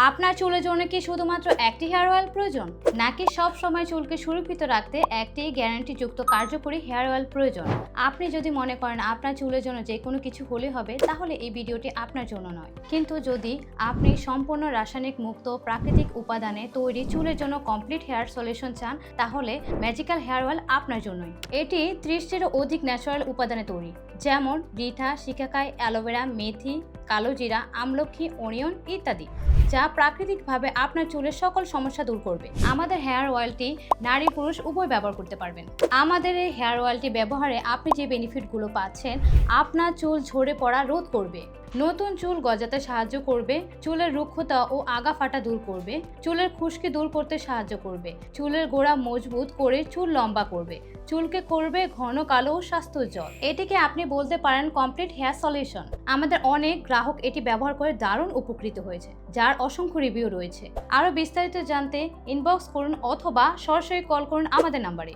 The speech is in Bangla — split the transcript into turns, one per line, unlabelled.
আপনার চুলের জন্য কি শুধুমাত্র একটি হেয়ার অয়েল প্রয়োজন, নাকি সব সময় চুলকে সুরক্ষিত রাখতে একটি গ্যারান্টিযুক্ত কার্যকরী হেয়ার অয়েল প্রয়োজন? আপনি যদি মনে করেন আপনার চুলের জন্য যে কোনো কিছু হলে হবে, তাহলে এই ভিডিওটি আপনার জন্য নয়। কিন্তু যদি আপনি সম্পূর্ণ রাসায়নিক মুক্ত প্রাকৃতিক উপাদানে তৈরি চুলের জন্য কমপ্লিট হেয়ার সলিউশন চান, তাহলে ম্যাজিক্যাল হেয়ার অয়েল আপনার জন্যই। এটি 30টিরও অধিক ন্যাচারাল উপাদানে তৈরি, যেমন রিঠা, শিকাকাই, অ্যালোভেরা, মেথি, কালো জিরা, আমলকি, অনিয়ন ইত্যাদি, যা প্রাকৃতিকভাবে আপনার চুলের সকল সমস্যা দূর করবে। আমাদের হেয়ার অয়েলটি নারী পুরুষ উভয় ব্যবহার করতে পারবেন। আমাদের এই হেয়ার অয়েলটি ব্যবহারে আপনি যে বেনিফিটগুলো পাচ্ছেন, আপনার চুল ঝরে পড়া রোধ করবে, নতুন চুল গজাতে সাহায্য করবে, চুলের রুক্ষতা ও আগা ফাটা দূর করবে, চুলের খুশকি দূর করতে সাহায্য করবে, চুলের গোড়া মজবুত করে চুল লম্বা করবে, চুলকে করবে ঘন কালো ও স্বাস্থ্যোজ্জ্বল। এটিকে আপনি বলতে পারেন কমপ্লিট হেয়ার সলিউশন। আমাদের অনেক গ্রাহক এটি ব্যবহার করে দারুণ উপকৃত হয়েছে, যার অসংখ্য রিভিউ রয়েছে। আরও বিস্তারিত জানতে ইনবক্স করুন অথবা সরাসরি কল করুন আমাদের নাম্বারে।